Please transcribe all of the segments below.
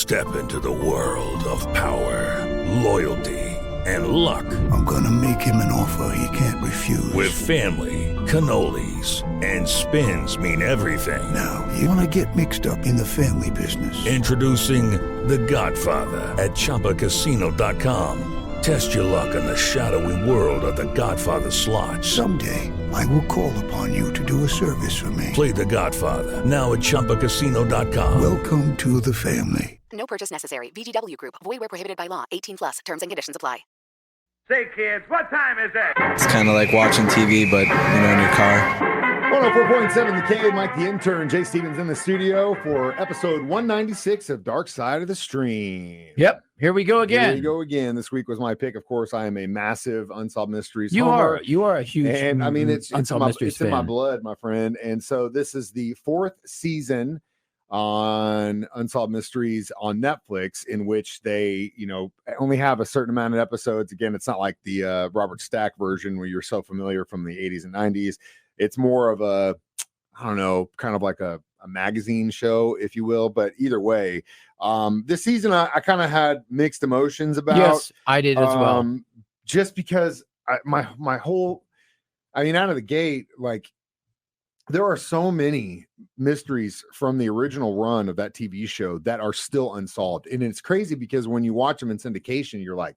Step into the world of power, loyalty, and luck. I'm gonna make him an offer he can't refuse. With family, cannolis, and spins mean everything. Now, you wanna get mixed up in the family business. Introducing The Godfather at ChumbaCasino.com. Test your luck in the shadowy world of The Godfather slot. Someday, I will call upon you to do a service for me. Play The Godfather now at ChumbaCasino.com. Welcome to the family. No purchase necessary. VGW Group. Void where prohibited by law. 18 plus. Terms and conditions apply. Say, kids, what time is it? It's kind of like watching TV, but, in your car. 104.7 The Cave, Mike the Intern, Jay Stevens in the studio for episode 196 of Dark Side of the Stream. Yep, here we go again. Here we go again. This week was my pick. Of course, I am a massive Unsolved Mysteries You homer. are a huge and I mean, it's fan. in my blood, my friend. And so this is the fourth season on Unsolved Mysteries on Netflix, in which they, only have a certain amount of episodes. Again, it's not like the Robert Stack version where you're so familiar from the 80s and 90s. It's more of a, kind of like a magazine show, if you will. But either way, this season I kind of had mixed emotions about. Yes, I did as well. Just because my whole, out of the gate, like, there are so many mysteries from the original run of that TV show that are still unsolved. And it's crazy because when you watch them in syndication, you're like,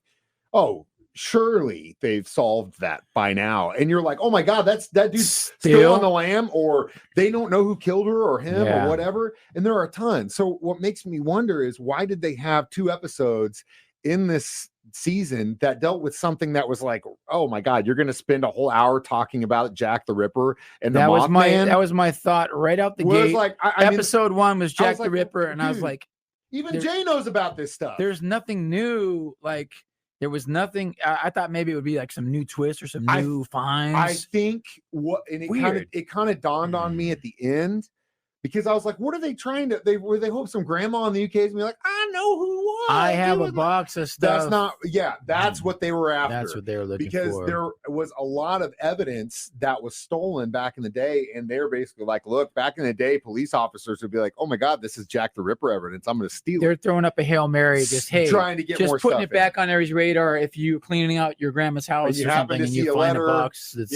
oh, surely they've solved that by now. And you're like, oh my God, that dude's still on the lam, or they don't know who killed her or him or whatever. And there are a ton. So what makes me wonder is, why did they have 2 episodes in this season that dealt with something that was like, oh my God, you're going to spend a whole hour talking about Jack the Ripper and the Mothman? That was my thought right out the gate. Like, episode 1 was Jack the Ripper, and I was like, even Jay knows about this stuff. There's nothing new. Like, there was nothing. I thought maybe it would be like some new twist or some new finds. I think it kind of dawned on me at the end, because I was like, what are they trying to? They hope some grandma in the UK is gonna be like, I know who it was. I have a box of stuff. That's not. Yeah, that's what they were after. That's what they were looking for. Because there was a lot of evidence that was stolen back in the day, and they're basically like, look, back in the day, police officers would be like, oh my God, this is Jack the Ripper evidence. I'm going to steal it. They're throwing up a Hail Mary, trying to get more stuff. Just putting it back on everybody's radar. If you're cleaning out your grandma's house or something, and you find a box that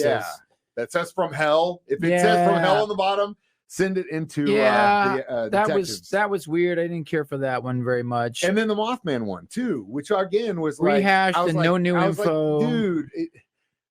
says from hell. If it says from hell on the bottom, send it into that was weird. I didn't care for that one very much. And then the Mothman one too, which again was rehashed and no new info. Like, dude,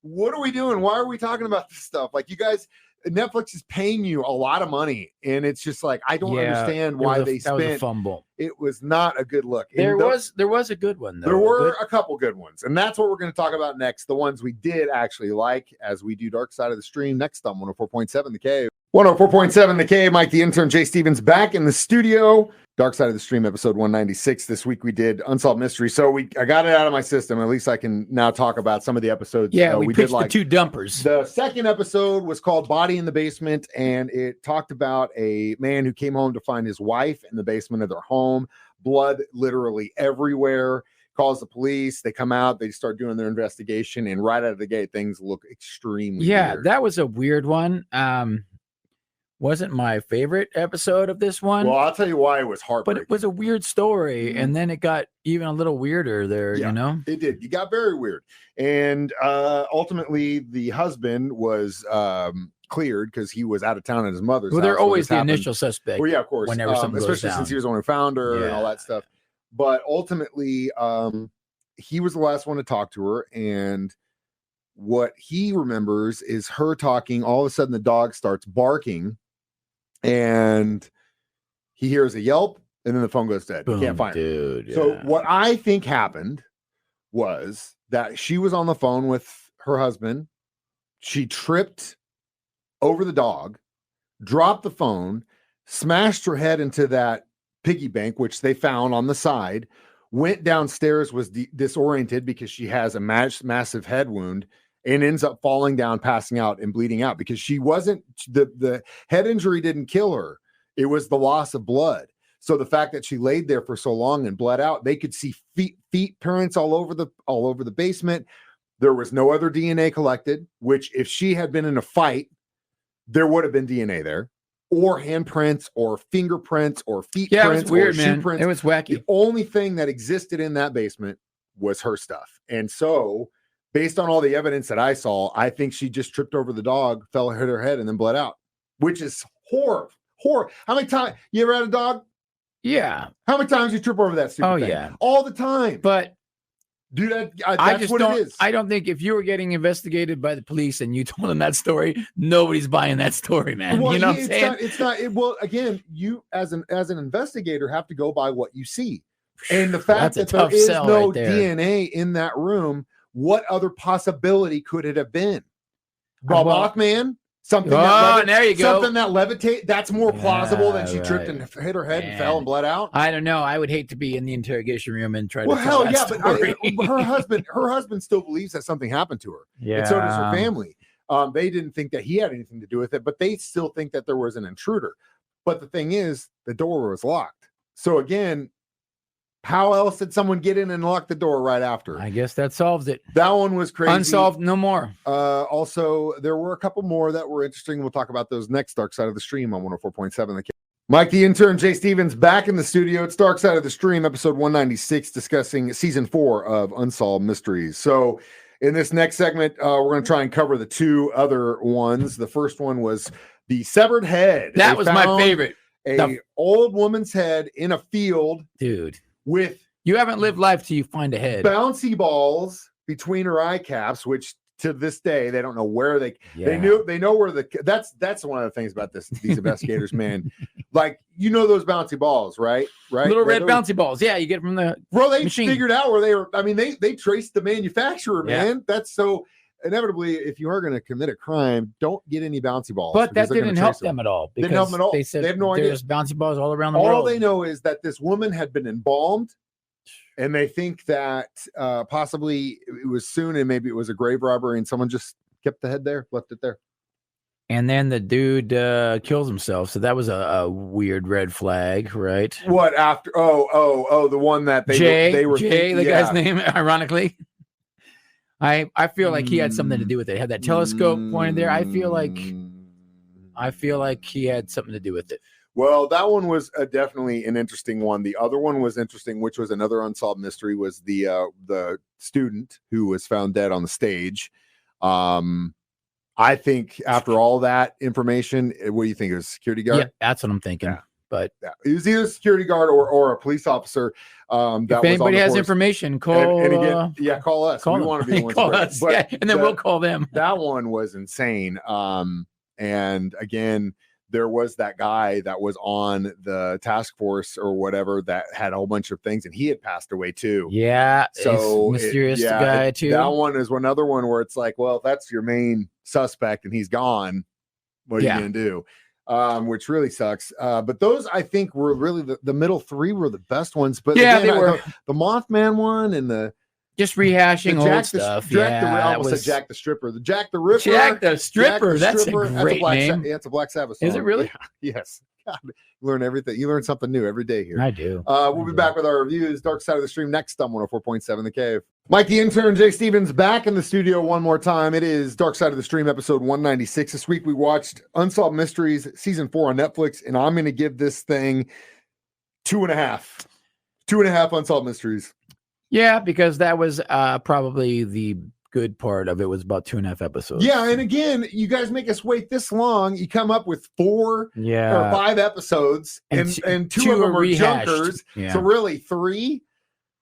what are we doing? Why are we talking about this stuff? Like, you guys, Netflix is paying you a lot of money, and it's just like, I don't understand why they spent. That was a fumble. It was not a good look. There was a good one though. There were a couple good ones, and that's what we're going to talk about next. The ones we did actually like, as we do Dark Side of the Stream next on 104.7 The Cave. 104.7 The Cave, Mike the Intern, Jay Stevens back in the studio. Dark Side of the Stream, episode 196. This week we did Unsolved Mystery. So I got it out of my system. At least I can now talk about some of the episodes. Yeah, we picked the 2 dumpers. The second episode was called Body in the Basement, and it talked about a man who came home to find his wife in the basement of their home. Blood literally everywhere. Calls the police. They come out. They start doing their investigation, and right out of the gate, things look extremely weird. That was a weird one. Wasn't my favorite episode of this one. Well, I'll tell you why it was heartbreaking. But it was a weird story, and then it got even a little weirder there, It did. It got very weird. And ultimately, the husband was cleared because he was out of town at his mother's house. They're always the initial suspect. Well, yeah, of course. Whenever something goes especially down. Since he was the one who found her and all that stuff. But ultimately, he was the last one to talk to her, and what he remembers is her talking. All of a sudden, the dog starts barking, and he hears a yelp, and then the phone goes dead. Boom, he can't find her. So what I think happened was that she was on the phone with her husband. She tripped over the dog, dropped the phone, smashed her head into that piggy bank, which they found on the side, went downstairs, was disoriented because she has a massive head wound, and ends up falling down, passing out, and bleeding out because she wasn't, the head injury didn't kill her. It was the loss of blood. So the fact that she laid there for so long and bled out, they could see feet prints all over the basement. There was no other DNA collected, which if she had been in a fight, there would have been DNA there. or handprints or fingerprints or feet Yeah, it prints was weird, or shoe man. prints. It was wacky. The only thing that existed in that basement was her stuff. And so, based on all the evidence that I saw, I think she just tripped over the dog, hit her head, and then bled out, which is horrible. How many times you ever had a dog? Yeah. How many times you trip over that stupid thing? Yeah. All the time. But dude, that's I just what don't, it is. I don't think if you were getting investigated by the police and you told them that story, nobody's buying that story, man. Well, you know what I'm saying? It's not. Well, again, you as an investigator have to go by what you see, and the fact that there is no DNA in that room. What other possibility could it have been? Mothman. Something there you go. Something that levitate. That's more plausible than she tripped and hit her head and fell and bled out. I don't know. I would hate to be in the interrogation room and try to. Well, tell hell that yeah, story. but her husband still believes that something happened to her. Yeah, and so does her family. They didn't think that he had anything to do with it, but they still think that there was an intruder. But the thing is, the door was locked. So again, how else did someone get in and lock the door right after? I guess that solves it. That one was crazy. Unsolved, no more. Also, there were a couple more that were interesting. We'll talk about those next. Dark Side of the Stream on 104.7. Mike the Intern, Jay Stevens back in the studio. It's Dark Side of the Stream, episode 196, discussing season 4 of Unsolved Mysteries. So in this next segment, we're going to try and cover the two other ones. The first one was the severed head. That was my favorite. Old woman's head in a field. Dude. With you haven't lived life till you find a head. Bouncy balls between her eye caps, which to this day they don't know where they know where that's one of the things about these investigators, man. Like those bouncy balls, right? Little red bouncy balls. Yeah, you get from the they machine. Figured out where they were. I mean, they traced the manufacturer, man. Yeah. That's so inevitably, if you are going to commit a crime, don't get any bouncy balls. But that didn't help them at all. Didn't help them at all. They said they have no idea. There's bouncy balls all around the world. All they know is that this woman had been embalmed, and they think that possibly it was soon, and maybe it was a grave robbery, and someone just kept the head there, left it there. And then the dude kills himself. So that was a weird red flag, right? What after? Oh, the one that they were Jay, the guy's name, ironically. I feel like he had something to do with it. He had that telescope pointed there. I feel like he had something to do with it. Well, that one was definitely an interesting one. The other one was interesting, which was another unsolved mystery, was the student who was found dead on the stage. I think after all that information, what do you think? It was a security guard? Yeah, that's what I'm thinking. Yeah. But it was either a security guard or a police officer. If anybody has information, call. And again, call us. We want to be the ones. Call us, and then we'll call them. That one was insane. And again, there was that guy that was on the task force or whatever that had a whole bunch of things, and he had passed away too. Yeah, so mysterious guy too. That one is another one where it's like, well, if that's your main suspect and he's gone, what are you gonna do? Which really sucks. But those, I think, were really the middle three were the best ones. But again, they were the Mothman one and the just rehashing old stuff. I almost said Jack the Stripper. The Jack the Ripper. Jack the Stripper. That's a great name. Yeah, it's a Black Sabbath song. Is it really? Yeah. Yes. God, you learn everything. You learn something new every day here. I do. We'll be back with our reviews. Dark Side of the Stream next on 104.7 The Cave. Mike the Intern, Jay Stevens back in the studio one more time. It is Dark Side of the Stream episode 196. This week we watched Unsolved Mysteries season 4 on Netflix, and I'm going to give this thing 2.5. 2.5 Unsolved Mysteries. Yeah, because that was probably the good part of it, was about 2.5 episodes. Yeah, and again, you guys make us wait this long. You come up with 4 or 5 episodes, and two of them are junkers. Yeah. So really 3.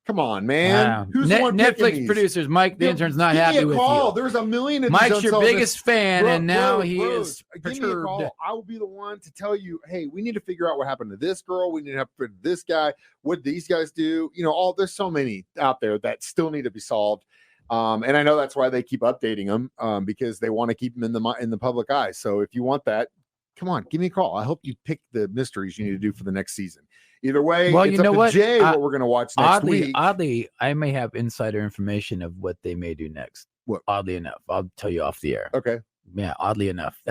Come on, man. Who's the one Netflix producers? Mike the Intern's not happy with you. There's a million of Mike's your biggest fan, and now he is perturbed. Give me a call. I will be the one to tell you, hey, we need to figure out what happened to this girl. We need to have to this guy. What these guys do? There's so many out there that still need to be solved. And I know that's why they keep updating them, because they want to keep them in the public eye. So if you want that, come on, give me a call. I hope you pick the mysteries you need to do for the next season. Either way, well, it's up to Jay what we're going to watch next week. Oddly, I may have insider information of what they may do next. What? Oddly enough, I'll tell you off the air. Okay. Yeah, oddly enough.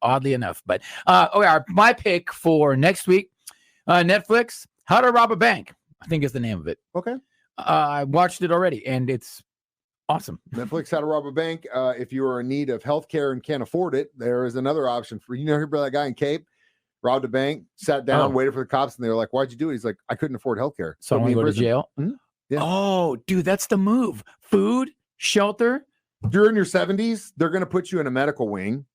Oddly enough. But my pick for next week, Netflix, How to Rob a Bank, I think is the name of it. Okay. I watched it already, and it's awesome. Netflix, How to Rob a Bank. If you are in need of healthcare and can't afford it, there is another option for you. Hear about that guy in Cape? robbed a bank, sat down, waited for the cops, and they were like, "Why'd you do it?" He's like, "I couldn't afford healthcare, So I want to go to jail. Yeah. Oh, dude, that's the move. Food, shelter. During your 70s, they're going to put you in a medical wing.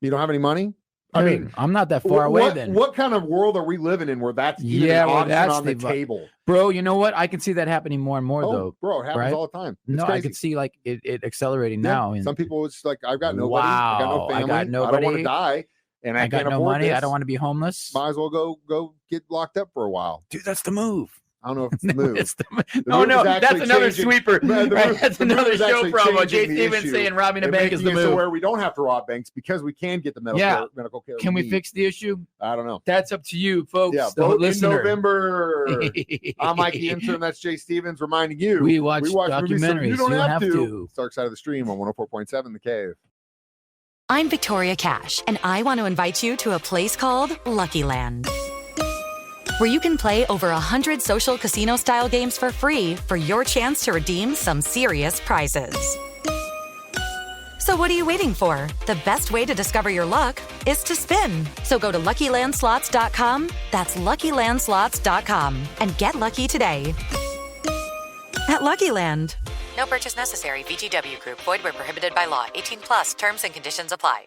You don't have any money. I mean, I'm not that far away. Then what kind of world are we living in where that's even an option on the table, bro? You know what? I can see that happening more and more, though. Bro, it happens all the time. It's no, crazy. I can see like it accelerating now. And some people, it's like, I've got nobody. I got no family. I don't want to die, and I got can't no afford money. this. I don't want to be homeless. Might as well go get locked up for a while, dude. That's the move. I don't know if it's the move. No, that's another sweeper. That's another show promo. Jay Stevens saying robbing a bank is the move. So where we don't have to rob banks because we can get the medical care. Can we fix the issue? I don't know. That's up to you, folks. Yeah, vote in November. I'm Mike the Intern. That's Jay Stevens reminding you. We watch documentaries. Movies, so you don't have to. Dark Side of the Stream on 104.7 The Cave. I'm Victoria Cash, and I want to invite you to a place called Lucky Land, where you can play over 100 social casino-style games for free for your chance to redeem some serious prizes. So what are you waiting for? The best way to discover your luck is to spin. So go to LuckyLandSlots.com, that's LuckyLandSlots.com, and get lucky today. At Lucky Land. No purchase necessary. VGW Group. Void where prohibited by law. 18 plus. Terms and conditions apply.